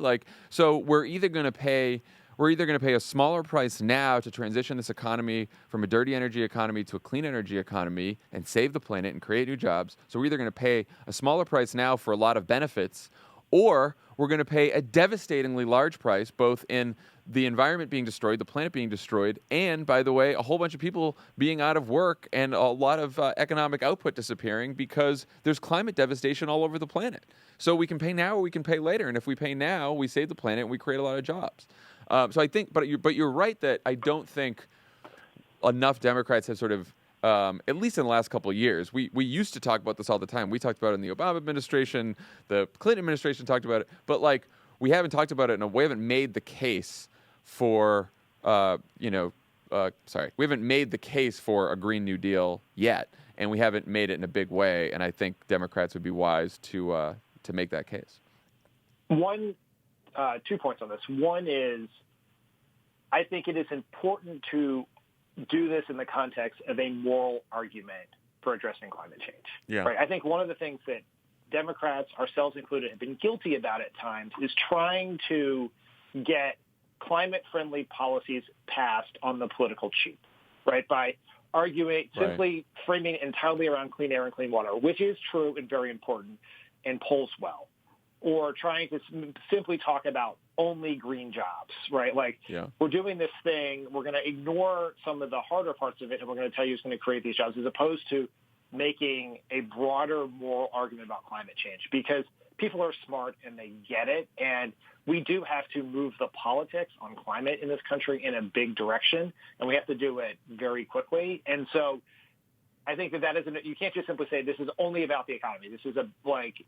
So we're either going to pay a smaller price now to transition this economy from a dirty energy economy to a clean energy economy and save the planet and create new jobs. So we're either going to pay a smaller price now for a lot of benefits, or we're going to pay a devastatingly large price, both in the environment being destroyed, the planet being destroyed, and, by the way, a whole bunch of people being out of work and a lot of economic output disappearing because there's climate devastation all over the planet. So we can pay now or we can pay later. And if we pay now, we save the planet and we create a lot of jobs. So I think, but you're right that I don't think enough Democrats have sort of, at least in the last couple of years, we used to talk about this all the time. We talked about it in the Obama administration, the Clinton administration talked about it, but like we haven't talked about it, and we haven't made the case for, we haven't made the case for a Green New Deal yet, and we haven't made it in a big way. And I think Democrats would be wise to make that case.
2 points on this. One is, I think it is important to do this in the context of a moral argument for addressing climate change.
Yeah.
Right? I think one of the things that Democrats, ourselves included, have been guilty about at times is trying to get climate-friendly policies passed on the political cheap, right? By arguing, simply framing it entirely around clean air and clean water, which is true and very important and polls well. Or trying to simply talk about only green jobs, right? Like, we're doing this thing, we're going to ignore some of the harder parts of it, and we're going to tell you it's going to create these jobs, as opposed to making a broader moral argument about climate change. Because people are smart and they get it, and we do have to move the politics on climate in this country in a big direction, and we have to do it very quickly. And so I think that isn't, you can't just simply say this is only about the economy. This is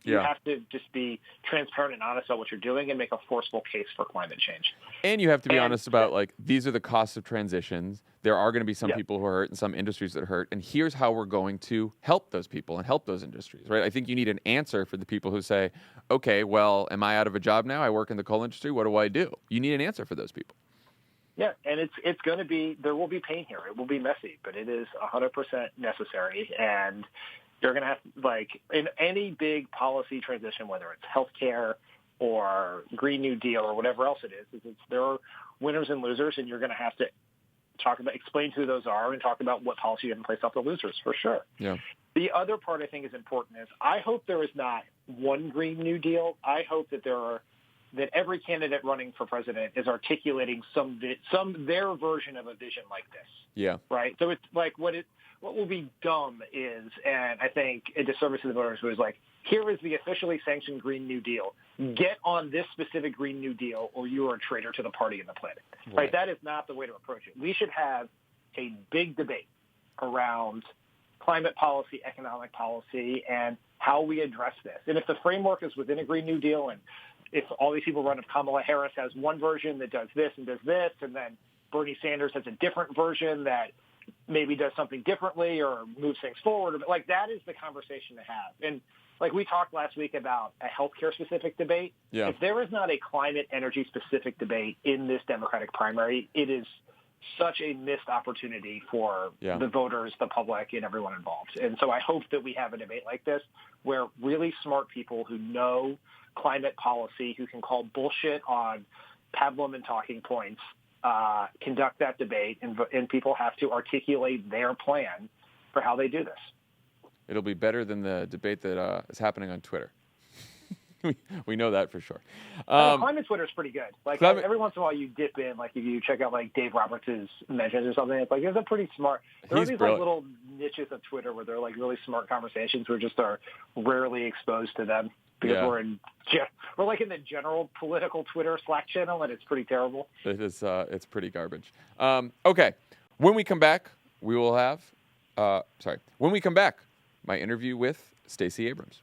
you have to just be transparent and honest about what you're doing and make a forceful case for climate change.
And you have to be honest about, like, these are the costs of transitions. There are going to be some people who are hurt and some industries that hurt. And here's how we're going to help those people and help those industries, right? I think you need an answer for the people who say, okay, well, am I out of a job now? I work in the coal industry. What do I do? You need an answer for those people.
Yeah, and it's going to be, there will be pain here. It will be messy, but it is 100% necessary. And you're going to have, like, in any big policy transition, whether it's healthcare or Green New Deal or whatever else it is, there are winners and losers, and you're going to have to explain who those are and talk about what policy you have in place off the losers, for sure.
Yeah.
The other part I think is important is I hope there is not one Green New Deal. I hope that that every candidate running for president is articulating their version of a vision like this.
Yeah.
Right. So it's like what will be dumb is, and I think a disservice to the voters, was like, here is the officially sanctioned Green New Deal. Get on this specific Green New Deal, or you are a traitor to the party and the planet. Right. That is not the way to approach it. We should have a big debate around climate policy, economic policy, and how we address this. And if the framework is within a Green New Deal, and if all these people run, if Kamala Harris has one version that does this, and then Bernie Sanders has a different version that maybe does something differently or moves things forward, like, that is the conversation to have. And like we talked last week about a healthcare specific debate, if there is not a climate energy specific debate in this Democratic primary, it is such a missed opportunity for the voters, the public, and everyone involved. And so I hope that we have a debate like this where really smart people who know climate policy, who can call bullshit on pablum and talking points, conduct that debate, and people have to articulate their plan for how they do this.
It'll be better than the debate that is happening on Twitter. We know that for sure.
Climate Twitter is pretty good. Like, every once in a while you dip in, like if you check out like Dave Roberts' mentions or something, it's like, it's a pretty smart. There are these like little niches of Twitter where they're like really smart conversations. We just are rarely exposed to them because we're like in the general political Twitter Slack channel, and it's pretty terrible.
It is. It's pretty garbage. Okay, when we come back, we will have. When we come back, my interview with Stacey Abrams.